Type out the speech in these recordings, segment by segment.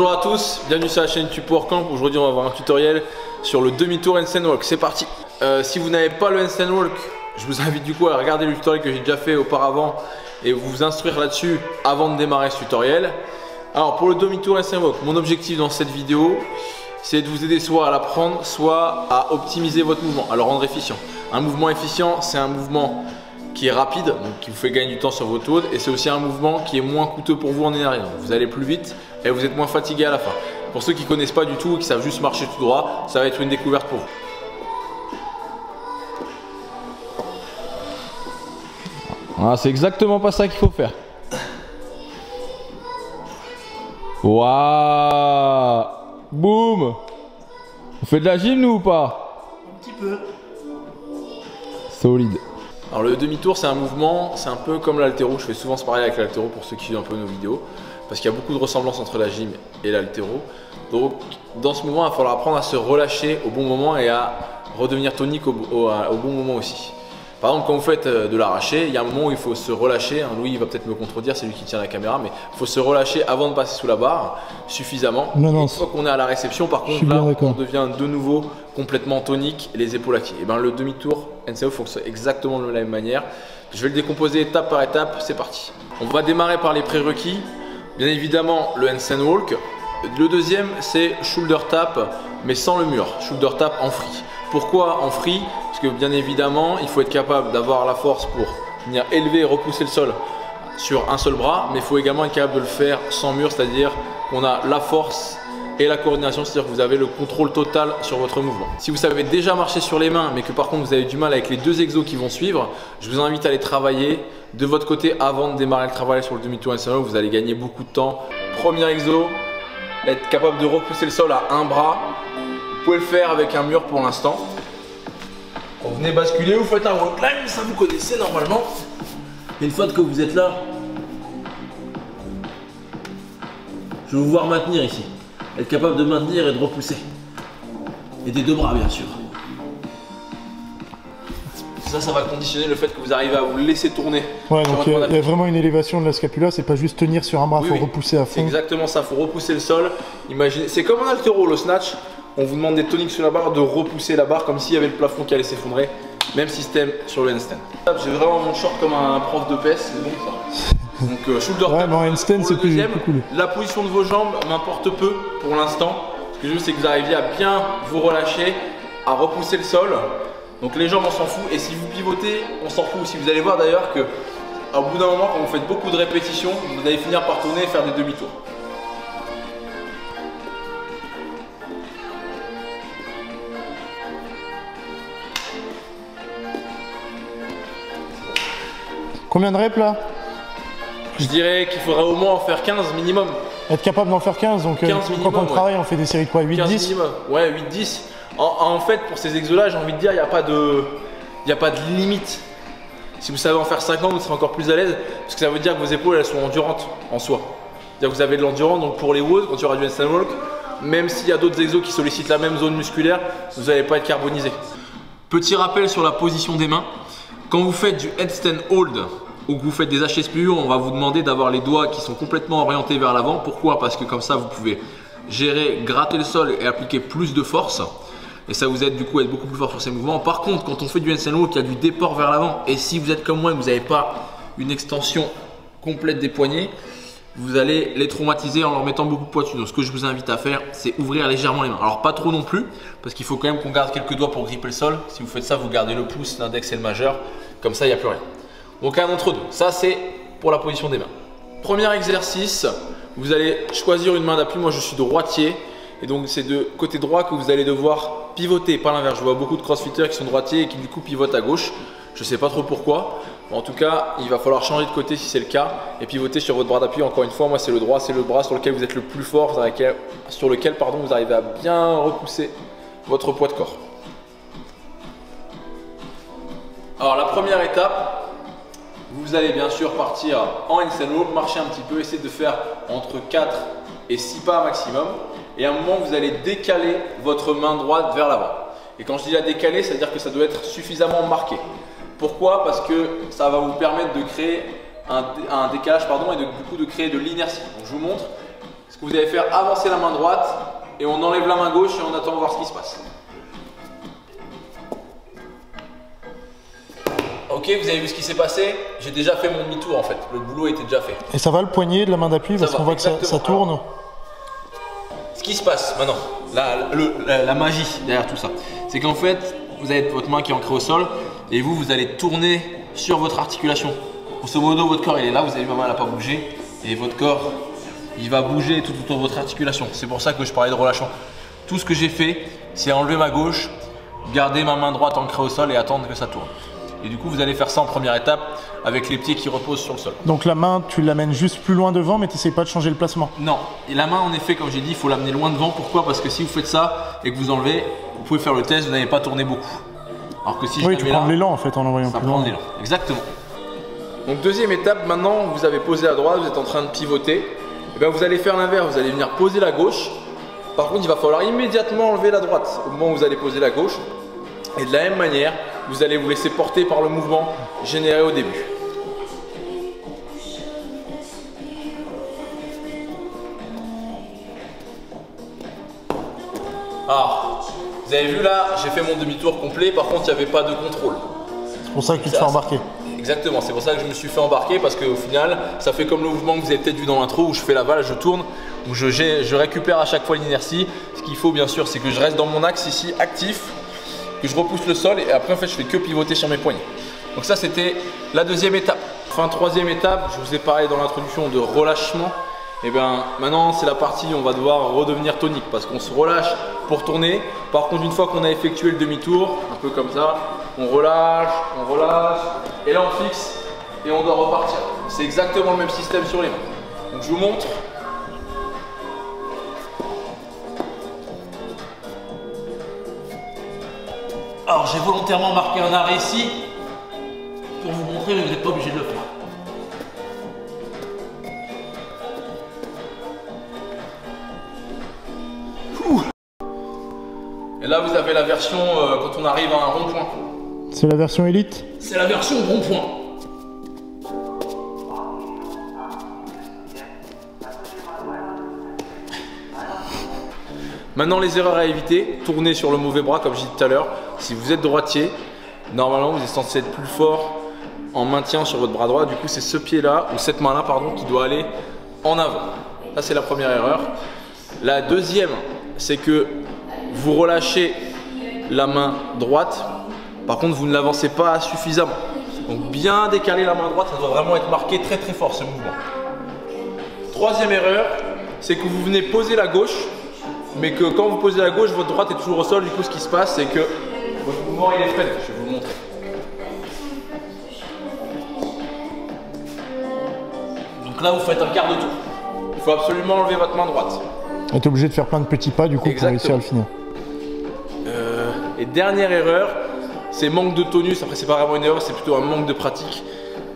Bonjour à tous, bienvenue sur la chaîne YouTube Powercamp. Aujourd'hui on va voir un tutoriel sur le demi-tour handstand walk. C'est parti. Si vous n'avez pas le handstand walk, je vous invite du coup à regarder le tutoriel que j'ai déjà fait auparavant et vous instruire là-dessus avant de démarrer ce tutoriel. Alors pour le demi-tour handstand walk, mon objectif dans cette vidéo, c'est de vous aider soit à l'apprendre, soit à optimiser votre mouvement, à le rendre efficient. Un mouvement efficient, c'est un mouvement qui est rapide, donc qui vous fait gagner du temps sur votre WOD, et c'est aussi un mouvement qui est moins coûteux pour vous en énergie. Donc vous allez plus vite et vous êtes moins fatigué à la fin. Pour ceux qui ne connaissent pas du tout, qui savent juste marcher tout droit, ça va être une découverte pour vous. Ah, c'est exactement pas ça qu'il faut faire. Waouh! Boum! On fait de la gym nous ou pas? Un petit peu. Solide. Alors le demi-tour c'est un mouvement, c'est un peu comme l'haltéro, je fais souvent ce parallèle avec l'haltéro pour ceux qui suivent un peu nos vidéos, parce qu'il y a beaucoup de ressemblances entre la gym et l'haltéro. Donc dans ce mouvement il va falloir apprendre à se relâcher au bon moment et à redevenir tonique au bon moment aussi. Par exemple quand vous faites de l'arraché, il y a un moment où il faut se relâcher, hein, Louis va peut-être me contredire, c'est lui qui tient la caméra, mais il faut se relâcher avant de passer sous la barre suffisamment. Une fois qu'on est à la réception, par contre là on devient de nouveau complètement tonique, les épaules acquises. Et bien le demi-tour handstand walk fonctionne exactement de la même manière. Je vais le décomposer étape par étape, c'est parti. On va démarrer par les prérequis. Bien évidemment le handstand walk. Le deuxième c'est shoulder tap mais sans le mur, shoulder tap en free. Pourquoi en free? Parce que bien évidemment il faut être capable d'avoir la force pour venir élever et repousser le sol sur un seul bras, mais il faut également être capable de le faire sans mur, c'est-à-dire qu'on a la force et la coordination, c'est-à-dire que vous avez le contrôle total sur votre mouvement. Si vous savez déjà marcher sur les mains mais que par contre vous avez du mal avec les deux exos qui vont suivre, je vous invite à les travailler de votre côté avant de démarrer le travail sur le demi-tour handstand walk. Vous allez gagner beaucoup de temps. Premier exo, être capable de repousser le sol à un bras. Vous pouvez le faire avec un mur pour l'instant. Quand vous venez basculer, vous faites un wall climb, ça vous connaissez normalement. Et une fois que vous êtes là, je vais vous voir maintenir ici. Être capable de maintenir et de repousser. Et des deux bras bien sûr. Ça va conditionner le fait que vous arrivez à vous laisser tourner. Ouais, donc il y a vraiment une élévation de la scapula, c'est pas juste tenir sur un bras, il faut repousser à fond. C'est exactement ça, il faut repousser le sol. Imaginez, c'est comme un haltéro, le snatch. On vous demande des toniques sur la barre, de repousser la barre comme s'il y avait le plafond qui allait s'effondrer. Même système sur le handstand. J'ai vraiment mon short comme un prof de PES, c'est bon ça. Donc shoulder tap. Ouais, handstand c'est plus cool. La position de vos jambes m'importe peu pour l'instant. Ce que je veux c'est que vous arriviez à bien vous relâcher, à repousser le sol. Donc les jambes on s'en fout et si vous pivotez on s'en fout aussi. Vous allez voir d'ailleurs que au bout d'un moment quand vous faites beaucoup de répétitions, vous allez finir par tourner et faire des demi-tours. Combien de reps là? Je dirais qu'il faudrait au moins en faire 15 minimum. Être capable d'en faire 15, donc 15 minimum, quand on travaille on fait des séries de quoi? 8-10 minimum. Ouais, 8-10. En fait pour ces exos là j'ai envie de dire il n'y a pas de limite. Si vous savez en faire 50 vous serez encore plus à l'aise parce que ça veut dire que vos épaules elles sont endurantes en soi. C'est-à-dire que vous avez de l'endurance, donc pour les WOD quand il y aura du handstand walk, même s'il y a d'autres exos qui sollicitent la même zone musculaire, vous n'allez pas être carbonisé. Petit rappel sur la position des mains. Quand vous faites du handstand hold ou que vous faites des HSPU, on va vous demander d'avoir les doigts qui sont complètement orientés vers l'avant. Pourquoi? Parce que comme ça vous pouvez gérer, gratter le sol et appliquer plus de force. Et ça vous aide du coup à être beaucoup plus fort sur ces mouvements. Par contre, quand on fait du handstand walk, il y a du déport vers l'avant. Et si vous êtes comme moi et que vous n'avez pas une extension complète des poignets, vous allez les traumatiser en leur mettant beaucoup de poids dessus. Donc ce que je vous invite à faire, c'est ouvrir légèrement les mains. Alors pas trop non plus, parce qu'il faut quand même qu'on garde quelques doigts pour gripper le sol. Si vous faites ça, vous gardez le pouce, l'index et le majeur. Comme ça, il n'y a plus rien. Donc un entre deux. Ça, c'est pour la position des mains. Premier exercice, vous allez choisir une main d'appui. Moi, je suis droitier. Et donc c'est de côté droit que vous allez devoir pivoter, pas l'inverse. Je vois beaucoup de crossfitters qui sont droitiers et qui du coup pivotent à gauche. Je ne sais pas trop pourquoi. En tout cas, il va falloir changer de côté si c'est le cas et pivoter sur votre bras d'appui. Encore une fois, moi c'est le droit, c'est le bras sur lequel vous êtes le plus fort, sur lequel vous arrivez à bien repousser votre poids de corps. Alors la première étape, vous allez bien sûr partir en handstand walk, marcher un petit peu, essayer de faire entre 4 et 6 pas maximum. Et à un moment, vous allez décaler votre main droite vers l'avant. Et quand je dis la décaler, c'est-à-dire que ça doit être suffisamment marqué. Pourquoi? Parce que ça va vous permettre de créer un décalage et du coup de créer de l'inertie. Donc je vous montre. Ce vous allez faire avancer la main droite et on enlève la main gauche et on attend de voir ce qui se passe. Ok, vous avez vu ce qui s'est passé? J'ai déjà fait mon demi-tour en fait, le boulot était déjà fait. Et ça va le poignet de la main d'appui parce qu'on voit que ça tourne. Alors, ce qui se passe maintenant, la magie derrière tout ça, c'est qu'en fait, vous avez votre main qui est ancrée au sol et vous allez tourner sur votre articulation. Grosso modo, votre corps il est là, vous avez vu ma main elle n'a pas bougé et votre corps il va bouger tout autour de votre articulation. C'est pour ça que je parlais de relâchement. Tout ce que j'ai fait, c'est enlever ma gauche, garder ma main droite ancrée au sol et attendre que ça tourne. Et du coup, vous allez faire ça en première étape avec les pieds qui reposent sur le sol. Donc la main, tu l'amènes juste plus loin devant, mais tu n'essayes pas de changer le placement? Non. Et la main, en effet, comme j'ai dit, il faut l'amener loin devant. Pourquoi? Parce que si vous faites ça et que vous enlevez, vous pouvez faire le test, vous n'allez pas tourner beaucoup. Alors que si je tu prends de l'élan en fait en envoyant plus loin. Ça prend de l'élan, exactement. Donc deuxième étape, maintenant vous avez posé à droite, vous êtes en train de pivoter. Et bien, vous allez faire l'inverse, vous allez venir poser la gauche. Par contre, il va falloir immédiatement enlever la droite au moment où vous allez poser la gauche. Et de la même manière, vous allez vous laisser porter par le mouvement généré au début. Alors, vous avez vu là, j'ai fait mon demi-tour complet, par contre il n'y avait pas de contrôle. C'est pour ça que tu te fais embarquer. Exactement, c'est pour ça que je me suis fait embarquer parce qu'au final, ça fait comme le mouvement que vous avez peut-être vu dans l'intro où je fais la balle, je tourne, où je récupère à chaque fois l'inertie. Ce qu'il faut bien sûr, c'est que je reste dans mon axe ici, actif, que je repousse le sol et après en fait je fais que pivoter sur mes poignets. Donc ça c'était la deuxième étape. Enfin troisième étape, je vous ai parlé dans l'introduction de relâchement. Et bien maintenant c'est la partie où on va devoir redevenir tonique parce qu'on se relâche pour tourner. Par contre une fois qu'on a effectué le demi-tour, un peu comme ça, on relâche et là on fixe et on doit repartir. C'est exactement le même système sur les mains. Donc je vous montre. Alors j'ai volontairement marqué un arrêt ici pour vous montrer, mais vous n'êtes pas obligé de le faire. Et là vous avez la version quand on arrive à un rond-point. C'est la version élite? C'est la version rond-point. Maintenant les erreurs à éviter, tournez sur le mauvais bras comme je disais tout à l'heure. Si vous êtes droitier, normalement vous êtes censé être plus fort en maintien sur votre bras droit. Du coup c'est ce pied là, ou cette main là pardon, qui doit aller en avant. Ça c'est la première erreur. La deuxième, c'est que vous relâchez la main droite. Par contre vous ne l'avancez pas suffisamment. Donc bien décaler la main droite, ça doit vraiment être marqué très très fort ce mouvement. Troisième erreur, c'est que vous venez poser la gauche. Mais que quand vous posez la gauche, votre droite est toujours au sol. Du coup, ce qui se passe, c'est que votre mouvement il est freiné. Je vais vous le montrer. Donc là, vous faites un quart de tour. Il faut absolument enlever votre main droite. Et tu es obligé de faire plein de petits pas du coup pour réussir à le finir. Et dernière erreur, c'est manque de tonus. Après, c'est pas vraiment une erreur, c'est plutôt un manque de pratique.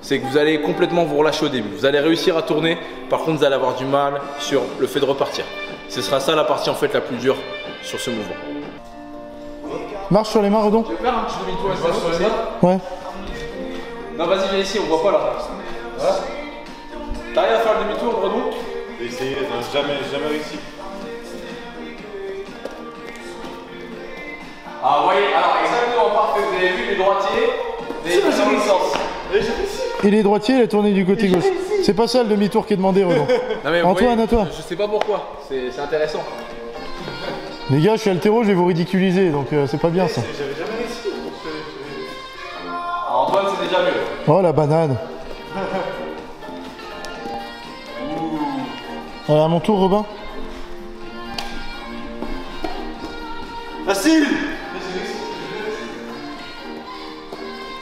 C'est que vous allez complètement vous relâcher au début. Vous allez réussir à tourner. Par contre, vous allez avoir du mal sur le fait de repartir. Ce sera ça la partie en fait la plus dure sur ce mouvement. Marche sur les mains, Redon. Tu veux faire un petit demi-tour sur les mains? Ouais. Non, vas-y, viens ici, on voit pas là. Voilà. T'arrives à faire le demi-tour, Redon? J'ai essayé, jamais réussi. Ah, vous voyez, alors exactement parfait. Vous avez vu les droitiers, mais dans le sens. Et les droitiers, il a tourné du côté gauche. C'est pas ça le demi-tour qui est demandé, Redon. Antoine, à toi. Je sais pas pourquoi, c'est intéressant. Les gars, je suis altéro, je vais vous ridiculiser, donc c'est pas bien ça. J'avais jamais réussi. Alors, Antoine, c'est déjà mieux. Oh la banane. Allez, à mon tour, Robin. Facile.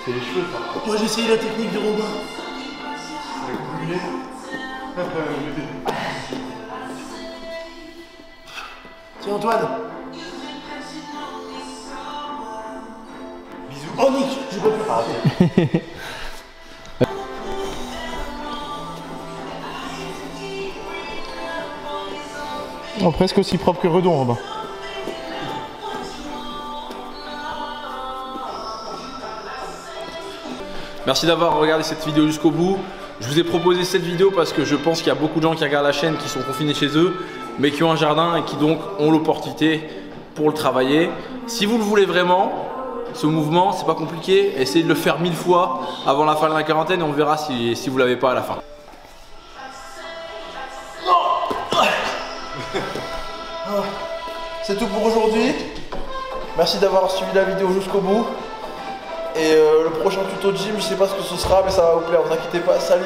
C'est les cheveux, ça. Moi, j'ai essayé la technique de Robin. Tiens, Antoine. Bisous. Oh, Nick, je peux plus arrêter. Oh, presque aussi propre que Redon, Robin. Merci d'avoir regardé cette vidéo jusqu'au bout. Je vous ai proposé cette vidéo parce que je pense qu'il y a beaucoup de gens qui regardent la chaîne qui sont confinés chez eux, mais qui ont un jardin et qui donc ont l'opportunité pour le travailler. Si vous le voulez vraiment, ce mouvement, c'est pas compliqué, essayez de le faire 1000 fois avant la fin de la quarantaine et on verra si vous l'avez pas à la fin. C'est tout pour aujourd'hui. Merci d'avoir suivi la vidéo jusqu'au bout. Et le prochain tuto de gym, je sais pas ce que ce sera, mais ça va vous plaire, ne vous inquiétez pas. Salut.